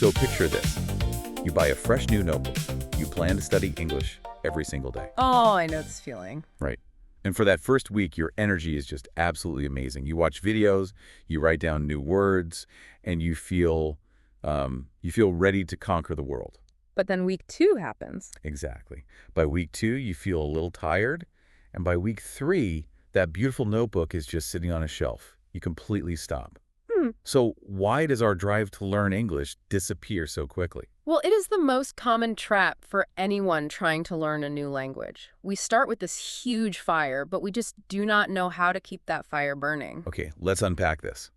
So picture this. You buy a fresh new notebook. You plan to study English every single day. Oh, I know this feeling. Right. And for that first week, your energy is just absolutely amazing. You watch videos, you write down new words, and you feel ready to conquer the world. But then week 2 happens. Exactly. By week 2, you feel a little tired. And by week 3, that beautiful notebook is just sitting on a shelf. You completely stop. So why does our drive to learn English disappear so quickly? Well, it is the most common trap for anyone trying to learn a new language. We start with this huge fire, but we just do not know how to keep that fire burning. Okay, let's unpack this.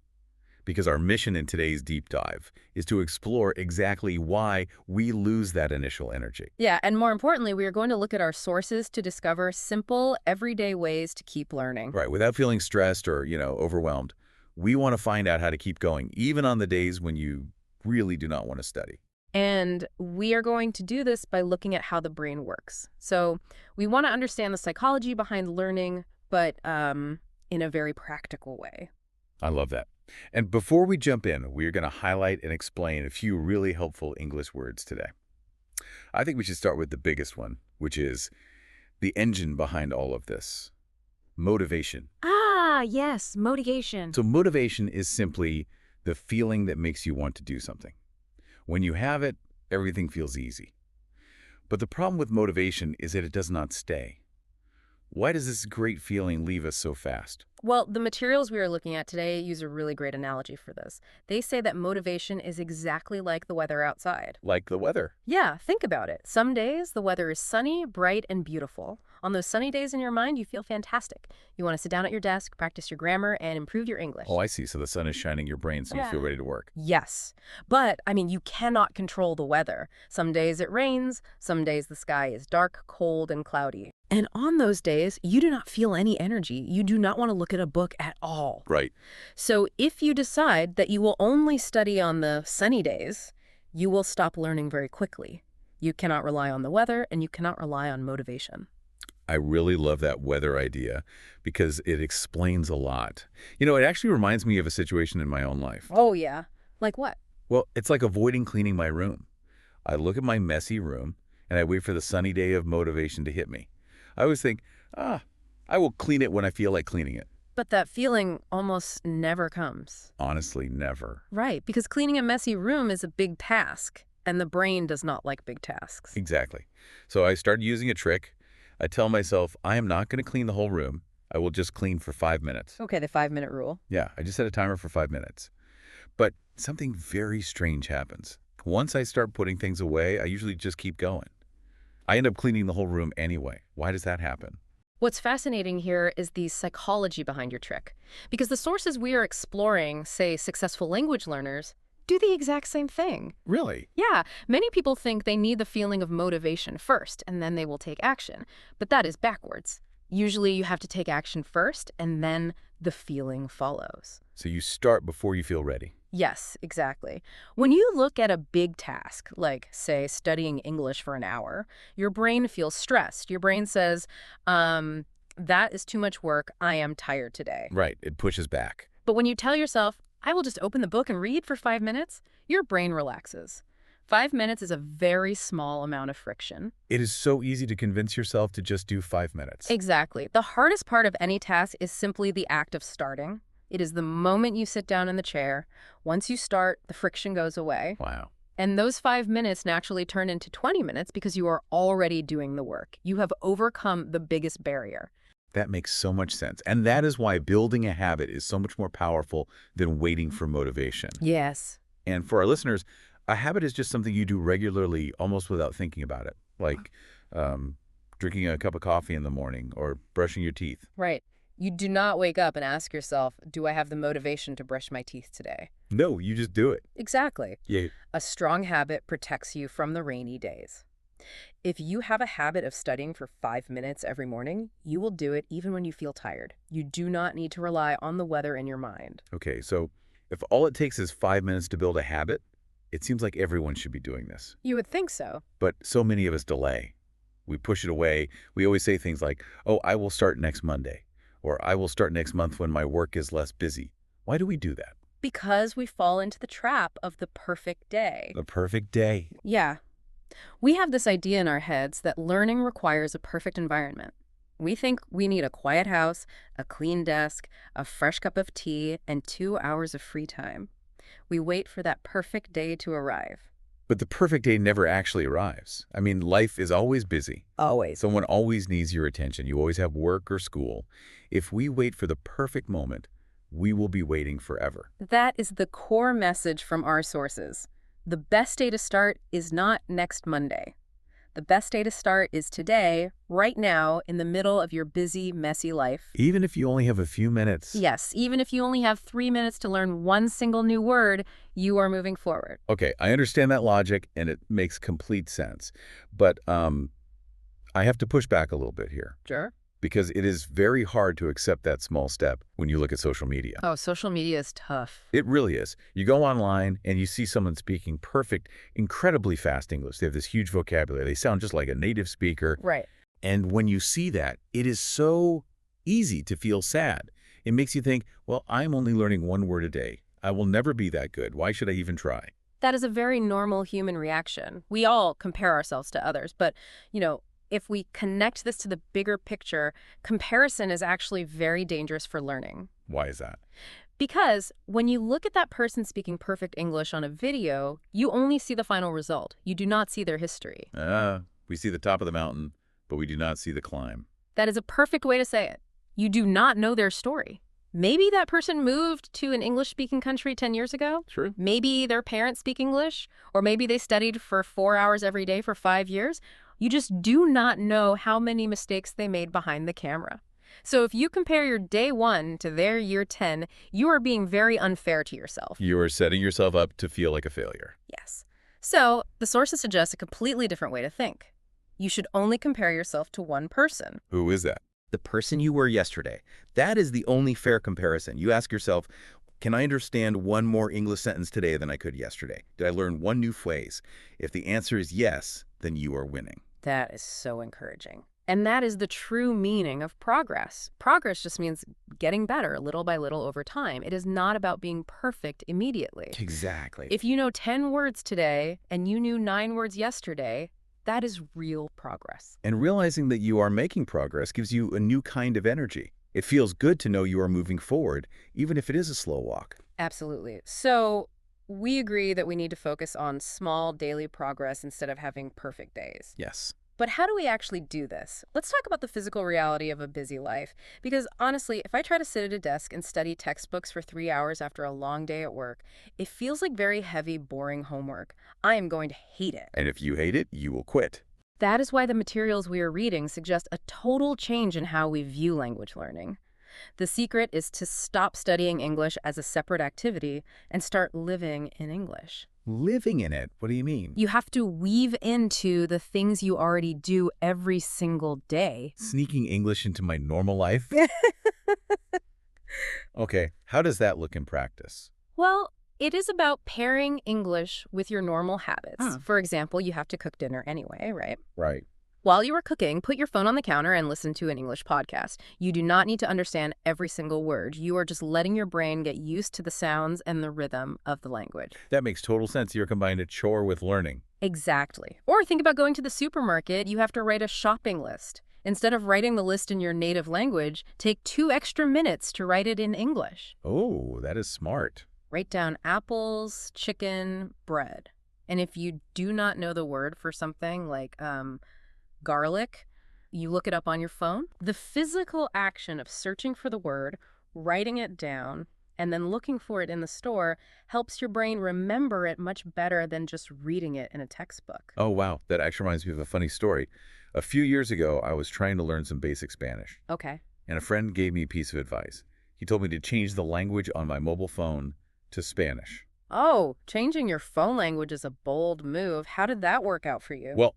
Because our mission in today's deep dive is to explore exactly why we lose that initial energy. Yeah, and more importantly, we are going to look at our sources to discover simple, everyday ways to keep learning. Right, without feeling stressed or, overwhelmed. We want to find out how to keep going, even on the days when you really do not want to study. And we are going to do this by looking at how the brain works. So we want to understand the psychology behind learning, but in a very practical way. I love that. And before we jump in, we're going to highlight and explain a few really helpful English words today. I think we should start with the biggest one, which is the engine behind all of this. Motivation. Ah, yes, motivation. So motivation is simply the feeling that makes you want to do something. When you have it, everything feels easy. But the problem with motivation is that it does not stay. Why does this great feeling leave us so fast? Well, the materials we are looking at today use a really great analogy for this. They say that motivation is exactly like the weather outside. Like the weather. Yeah, think about it. Some days the weather is sunny, bright, and beautiful. On those sunny days in your mind, you feel fantastic. You want to sit down at your desk, practice your grammar, and improve your English. Oh, I see. So the sun is shining your brain so you feel ready to work. Yes. But, you cannot control the weather. Some days it rains, some days the sky is dark, cold, and cloudy. And on those days, you do not feel any energy. You do not want to look at a book at all. Right. So if you decide that you will only study on the sunny days, you will stop learning very quickly. You cannot rely on the weather, and you cannot rely on motivation. I really love that weather idea because it explains a lot. It actually reminds me of a situation in my own life. Oh, yeah. Like what? Well, it's like avoiding cleaning my room. I look at my messy room, and I wait for the sunny day of motivation to hit me. I always think, I will clean it when I feel like cleaning it. But that feeling almost never comes. Honestly, never. Right, because cleaning a messy room is a big task, and the brain does not like big tasks. Exactly. So I started using a trick. I tell myself, I am not going to clean the whole room. I will just clean for 5 minutes. Okay, the 5-minute rule. Yeah, I just set a timer for 5 minutes. But something very strange happens. Once I start putting things away, I usually just keep going. I end up cleaning the whole room anyway. Why does that happen? What's fascinating here is the psychology behind your trick. Because the sources we are exploring, say successful language learners, do the exact same thing. Really? Yeah, many people think they need the feeling of motivation first, and then they will take action. But that is backwards. Usually you have to take action first, and then the feeling follows. So you start before you feel ready. Yes, exactly. When you look at a big task, like, say, studying English for an hour, your brain feels stressed. Your brain says, that is too much work. I am tired today. Right. It pushes back. But when you tell yourself, I will just open the book and read for 5 minutes, your brain relaxes. 5 minutes is a very small amount of friction. It is so easy to convince yourself to just do 5 minutes. Exactly. The hardest part of any task is simply the act of starting. It is the moment you sit down in the chair. Once you start, the friction goes away. Wow. And those 5 minutes naturally turn into 20 minutes because you are already doing the work. You have overcome the biggest barrier. That makes so much sense. And that is why building a habit is so much more powerful than waiting for motivation. Yes. And for our listeners, a habit is just something you do regularly, almost without thinking about it, like drinking a cup of coffee in the morning or brushing your teeth. Right. You do not wake up and ask yourself, do I have the motivation to brush my teeth today? No, you just do it. Exactly. Yeah. A strong habit protects you from the rainy days. If you have a habit of studying for 5 minutes every morning, you will do it even when you feel tired. You do not need to rely on the weather in your mind. Okay, so if all it takes is 5 minutes to build a habit, it seems like everyone should be doing this. You would think so. But so many of us delay. We push it away. We always say things like, oh, I will start next Monday, or I will start next month when my work is less busy. Why do we do that? Because we fall into the trap of the perfect day. The perfect day. Yeah. We have this idea in our heads that learning requires a perfect environment. We think we need a quiet house, a clean desk, a fresh cup of tea, and 2 hours of free time. We wait for that perfect day to arrive. But the perfect day never actually arrives. I mean, life is always busy. Always. Someone always needs your attention. You always have work or school. If we wait for the perfect moment, we will be waiting forever. That is the core message from our sources. The best day to start is not next Monday. The best day to start is today, right now, in the middle of your busy, messy life. Even if you only have a few minutes. Yes, even if you only have 3 minutes to learn one single new word, you are moving forward. Okay, I understand that logic, and it makes complete sense. But I have to push back a little bit here. Sure. Because it is very hard to accept that small step when you look at social media. Oh, social media is tough. It really is. You go online and you see someone speaking perfect, incredibly fast English. They have this huge vocabulary. They sound just like a native speaker. Right. And when you see that, it is so easy to feel sad. It makes you think, well, I'm only learning one word a day. I will never be that good. Why should I even try? That is a very normal human reaction. We all compare ourselves to others, but, if we connect this to the bigger picture, comparison is actually very dangerous for learning. Why is that? Because when you look at that person speaking perfect English on a video, you only see the final result. You do not see their history. We see the top of the mountain, but we do not see the climb. That is a perfect way to say it. You do not know their story. Maybe that person moved to an English-speaking country 10 years ago. True. Maybe their parents speak English, or maybe they studied for 4 hours every day for 5 years. You just do not know how many mistakes they made behind the camera. So if you compare your day 1 to their year 10, you are being very unfair to yourself. You are setting yourself up to feel like a failure. Yes. So the sources suggest a completely different way to think. You should only compare yourself to one person. Who is that? The person you were yesterday. That is the only fair comparison. You ask yourself, can I understand one more English sentence today than I could yesterday? Did I learn one new phrase? If the answer is yes, then you are winning. That is so encouraging. And that is the true meaning of progress. Progress just means getting better little by little over time. It is not about being perfect immediately. Exactly. If you know 10 words today and you knew 9 words yesterday, that is real progress. And realizing that you are making progress gives you a new kind of energy. It feels good to know you are moving forward, even if it is a slow walk. Absolutely. So we agree that we need to focus on small daily progress instead of having perfect days. Yes. But how do we actually do this? Let's talk about the physical reality of a busy life. Because honestly, if I try to sit at a desk and study textbooks for 3 hours after a long day at work, it feels like very heavy, boring homework. I am going to hate it. And if you hate it, you will quit. That is why the materials we are reading suggest a total change in how we view language learning. The secret is to stop studying English as a separate activity and start living in English. Living in it? What do you mean? You have to weave into the things you already do every single day. Sneaking English into my normal life? Okay, how does that look in practice? Well, it is about pairing English with your normal habits. For example, you have to cook dinner anyway, right? Right. While you are cooking, put your phone on the counter and listen to an English podcast. You do not need to understand every single word. You are just letting your brain get used to the sounds and the rhythm of the language. That makes total sense. You're combining a chore with learning. Exactly. Or think about going to the supermarket. You have to write a shopping list. Instead of writing the list in your native language, take 2 extra minutes to write it in English. Oh, that is smart. Write down apples, chicken, bread. And if you do not know the word for something like garlic, you look it up on your phone. The physical action of searching for the word, writing it down, and then looking for it in the store helps your brain remember it much better than just reading it in a textbook. Oh, wow. That actually reminds me of a funny story. A few years ago, I was trying to learn some basic Spanish. Okay. And a friend gave me a piece of advice. He told me to change the language on my mobile phone to Spanish. Oh, changing your phone language is a bold move. How did that work out for you? Well,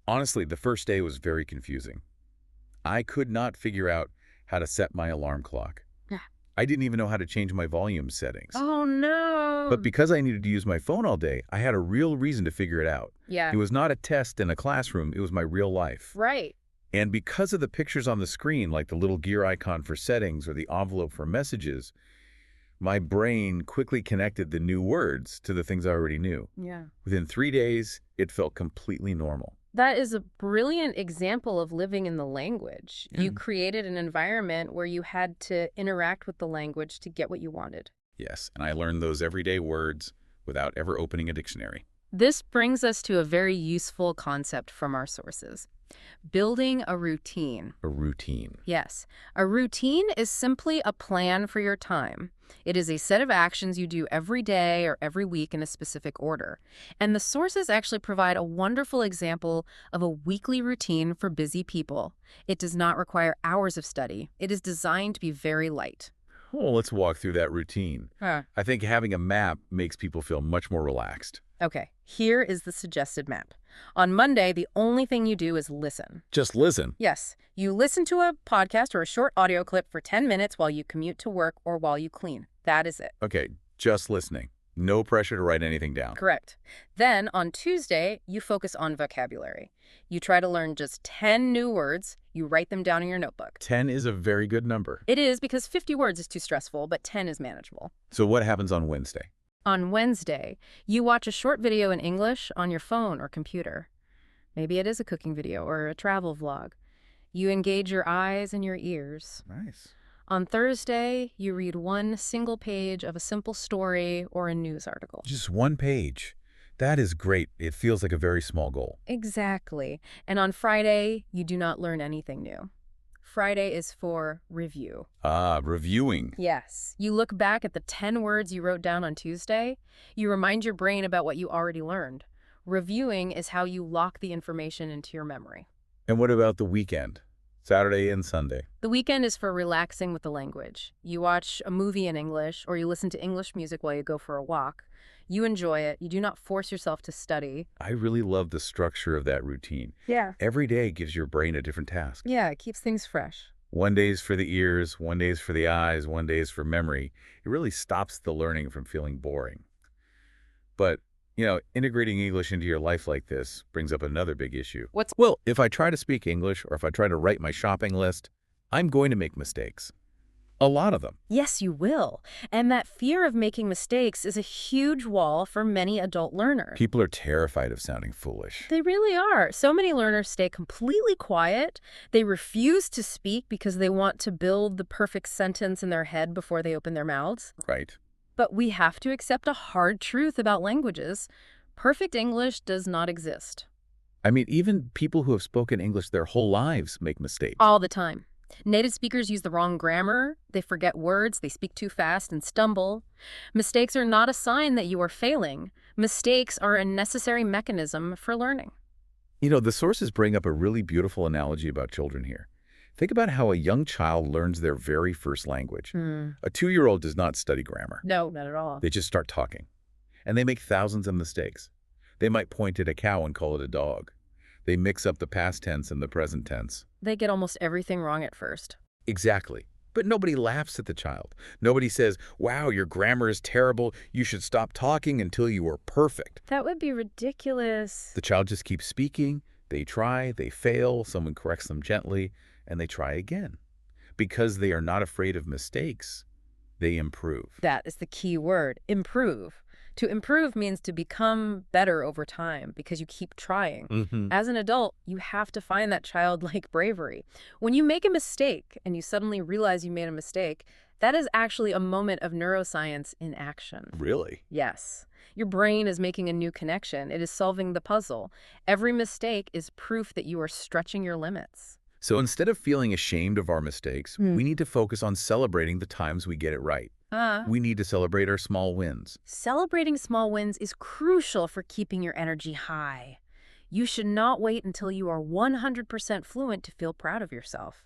honestly, the first day was very confusing. I could not figure out how to set my alarm clock. I didn't even know how to change my volume settings. Oh, no. But because I needed to use my phone all day, I had a real reason to figure it out. Yeah. It was not a test in a classroom. It was my real life. Right. And because of the pictures on the screen, like the little gear icon for settings or the envelope for messages, My brain quickly connected the new words to the things I already knew. Yeah. Within 3 days, it felt completely normal. That is a brilliant example of living in the language. You created an environment where you had to interact with the language to get what you wanted. Yes, and I learned those everyday words without ever opening a dictionary. This brings us to a very useful concept from our sources. Building a routine. A routine. Yes. A routine is simply a plan for your time. It is a set of actions you do every day or every week in a specific order. And the sources actually provide a wonderful example of a weekly routine for busy people. It does not require hours of study. It is designed to be very light. Well, let's walk through that routine. I think having a map makes people feel much more relaxed. Okay, here is the suggested map. On Monday, the only thing you do is listen. Just listen. Yes, you listen to a podcast or a short audio clip for 10 minutes while you commute to work or while you clean. That is it. Okay, just listening. No pressure to write anything down. Correct. Then, on Tuesday, you focus on vocabulary. You try to learn just 10 new words. You write them down in your notebook. 10 is a very good number. It is because 50 words is too stressful, but 10 is manageable. So what happens on Wednesday? On Wednesday, you watch a short video in English on your phone or computer. Maybe it is a cooking video or a travel vlog. You engage your eyes and your ears. Nice. On Thursday, you read one single page of a simple story or a news article. Just one page. That is great. It feels like a very small goal. Exactly. And on Friday, you do not learn anything new. Friday is for review. Ah, reviewing. Yes. You look back at the 10 words you wrote down on Tuesday. You remind your brain about what you already learned. Reviewing is how you lock the information into your memory. And what about the weekend? Saturday and Sunday. The weekend is for relaxing with the language. You watch a movie in English or you listen to English music while you go for a walk. You enjoy it. You do not force yourself to study. I really love the structure of that routine. Yeah. Every day gives your brain a different task. Yeah, it keeps things fresh. One day's for the ears, one day's for the eyes, one day's for memory. It really stops the learning from feeling boring. But, integrating English into your life like this brings up another big issue. Well, if I try to speak English or if I try to write my shopping list, I'm going to make mistakes. A lot of them. Yes, you will. And that fear of making mistakes is a huge wall for many adult learners. People are terrified of sounding foolish. They really are. So many learners stay completely quiet. They refuse to speak because they want to build the perfect sentence in their head before they open their mouths. Right. But we have to accept a hard truth about languages. Perfect English does not exist. I mean, even people who have spoken English their whole lives make mistakes. All the time. Native speakers use the wrong grammar, they forget words, they speak too fast and stumble. Mistakes are not a sign that you are failing. Mistakes are a necessary mechanism for learning. The sources bring up a really beautiful analogy about children here. Think about how a young child learns their very first language. A 2-year-old does not study grammar. No, not at all. They just start talking. And they make thousands of mistakes. They might point at a cow and call it a dog. They mix up the past tense and the present tense. They get almost everything wrong at first. Exactly. But nobody laughs at the child. Nobody says, wow, your grammar is terrible. You should stop talking until you are perfect. That would be ridiculous. The child just keeps speaking. They try, they fail, someone corrects them gently, and they try again. Because they are not afraid of mistakes, they improve. That is the key word, improve. To improve means to become better over time because you keep trying. As an adult, you have to find that childlike bravery. When you make a mistake and you suddenly realize you made a mistake, that is actually a moment of neuroscience in action. Really? Yes. Your brain is making a new connection. It is solving the puzzle. Every mistake is proof that you are stretching your limits. So instead of feeling ashamed of our mistakes, we need to focus on celebrating the times we get it right. We need to celebrate our small wins. Celebrating small wins is crucial for keeping your energy high. You should not wait until you are 100% fluent to feel proud of yourself.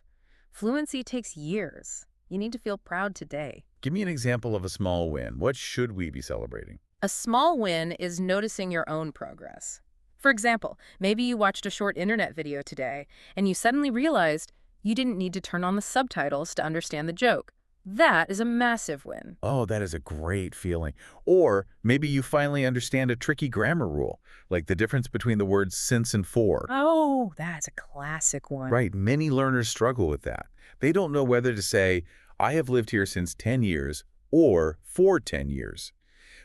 Fluency takes years. You need to feel proud today. Give me an example of a small win. What should we be celebrating? A small win is noticing your own progress. For example, maybe you watched a short internet video today and you suddenly realized you didn't need to turn on the subtitles to understand the joke. That is a massive win. Oh, that is a great feeling. Or maybe you finally understand a tricky grammar rule, like the difference between the words since and for. Oh, that's a classic one. Right, many learners struggle with that. They don't know whether to say, I have lived here since 10 years, or for 10 years.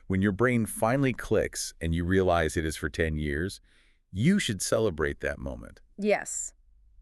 When your brain finally clicks and you realize it is for 10 years, you should celebrate that moment. Yes.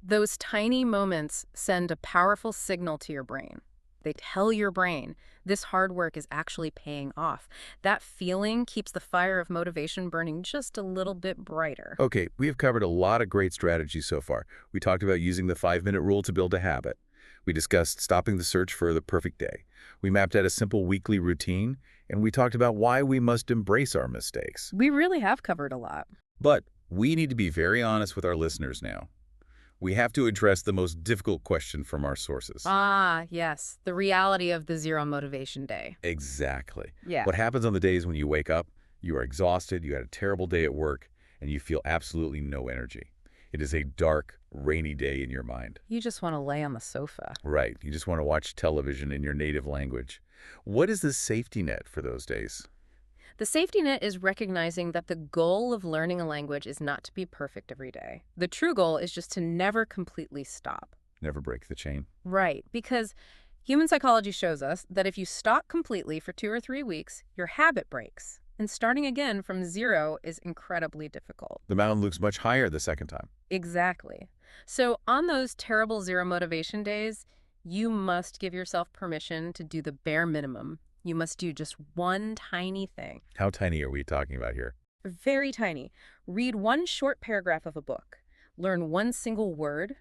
Those tiny moments send a powerful signal to your brain. They tell your brain this hard work is actually paying off. That feeling keeps the fire of motivation burning just a little bit brighter. Okay, we have covered a lot of great strategies so far. We talked about using the 5-minute rule to build a habit. We discussed stopping the search for the perfect day. We mapped out a simple weekly routine, and we talked about why we must embrace our mistakes. We really have covered a lot. But we need to be very honest with our listeners now. We have to address the most difficult question from our sources. Ah, yes. The reality of the zero motivation day. Exactly. Yeah. What happens on the days when you wake up, you are exhausted, you had a terrible day at work, and you feel absolutely no energy. It is a dark, rainy day in your mind. You just want to lay on the sofa. Right. You just want to watch television in your native language. What is the safety net for those days? The safety net is recognizing that the goal of learning a language is not to be perfect every day. The true goal is just to never completely stop. Never break the chain. Right, because human psychology shows us that if you stop completely for 2 or 3 weeks, your habit breaks. And starting again from zero is incredibly difficult. The mountain looks much higher the second time. Exactly. So on those terrible zero motivation days, you must give yourself permission to do the bare minimum. You must do just one tiny thing. How tiny are we talking about here? Very tiny. Read one short paragraph of a book. Learn one single word.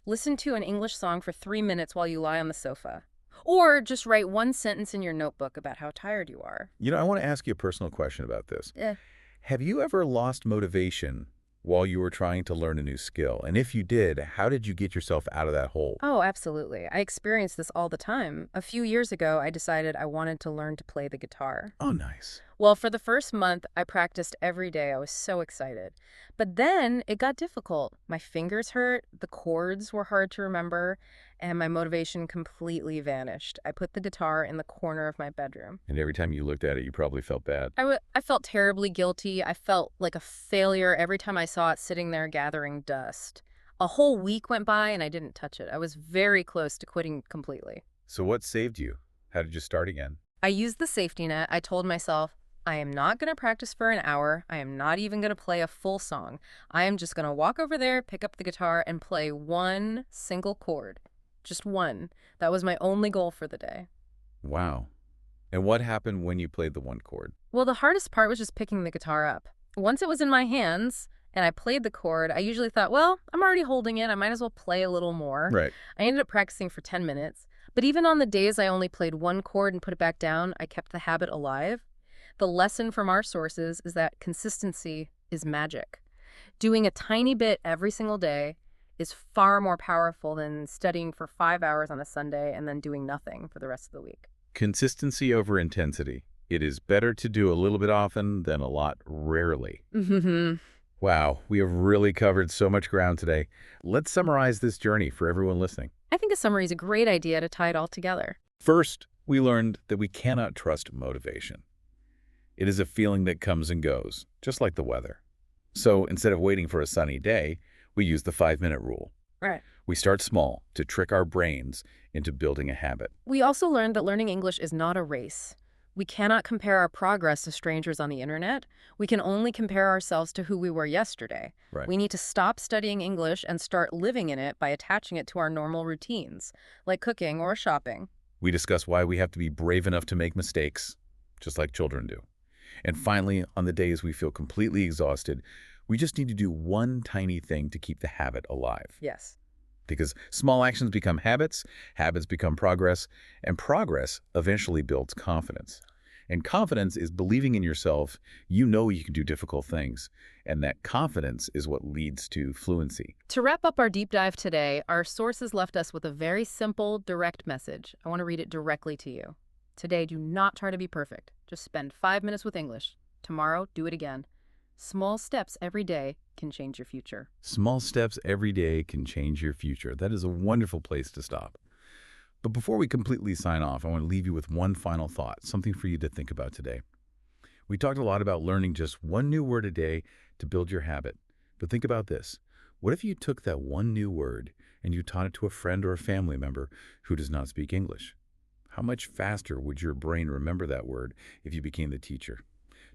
Listen to an English song for 3 minutes while you lie on the sofa. Or just write one sentence in your notebook about how tired you are. You know, I want to ask you a personal question about this. Eh. Have you ever lost motivation while you were trying to learn a new skill? And if you did, how did you get yourself out of that hole? Oh, absolutely. I experience this all the time. A few years ago, I decided I wanted to learn to play the guitar. Oh, nice. Well, for the first month, I practiced every day. I was so excited. But then it got difficult. My fingers hurt, the chords were hard to remember, and my motivation completely vanished. I put the guitar in the corner of my bedroom. And every time you looked at it, you probably felt bad. I felt terribly guilty. I felt like a failure every time I saw it sitting there gathering dust. A whole week went by and I didn't touch it. I was very close to quitting completely. So what saved you? How did you start again? I used the safety net. I told myself, I am not going to practice for an hour. I am not even going to play a full song. I am just going to walk over there, pick up the guitar, and play one single chord. Just one. That was my only goal for the day. Wow. And what happened when you played the one chord? Well, the hardest part was just picking the guitar up. Once it was in my hands and I played the chord, I usually thought, well, I'm already holding it. I might as well play a little more. Right. I ended up practicing for 10 minutes. But even on the days I only played one chord and put it back down, I kept the habit alive. The lesson from our sources is that consistency is magic. Doing a tiny bit every single day is far more powerful than studying for 5 hours on a Sunday and then doing nothing for the rest of the week. Consistency over intensity. It is better to do a little bit often than a lot rarely. Mm-hmm. Wow, we have really covered so much ground today. Let's summarize this journey for everyone listening. I think a summary is a great idea to tie it all together. First, we learned that we cannot trust motivation. It is a feeling that comes and goes, just like the weather. So instead of waiting for a sunny day, we use the 5-minute rule. Right. We start small to trick our brains into building a habit. We also learned that learning English is not a race. We cannot compare our progress to strangers on the internet. We can only compare ourselves to who we were yesterday. Right. We need to stop studying English and start living in it by attaching it to our normal routines, like cooking or shopping. We discuss why we have to be brave enough to make mistakes, just like children do. And finally, on the days we feel completely exhausted, we just need to do one tiny thing to keep the habit alive. Yes. Because small actions become habits, habits become progress, and progress eventually builds confidence. And confidence is believing in yourself. You know you can do difficult things, and that confidence is what leads to fluency. To wrap up our deep dive today, our sources left us with a very simple, direct message. I want to read it directly to you. Today, do not try to be perfect. Just spend 5 minutes with English. Tomorrow, do it again. Small steps every day can change your future. Small steps every day can change your future. That is a wonderful place to stop. But before we completely sign off, I want to leave you with one final thought, something for you to think about today. We talked a lot about learning just one new word a day to build your habit. But think about this. What if you took that one new word and you taught it to a friend or a family member who does not speak English? How much faster would your brain remember that word if you became the teacher?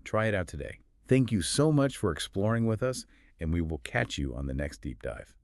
Try it out today. Thank you so much for exploring with us, and we will catch you on the next deep dive.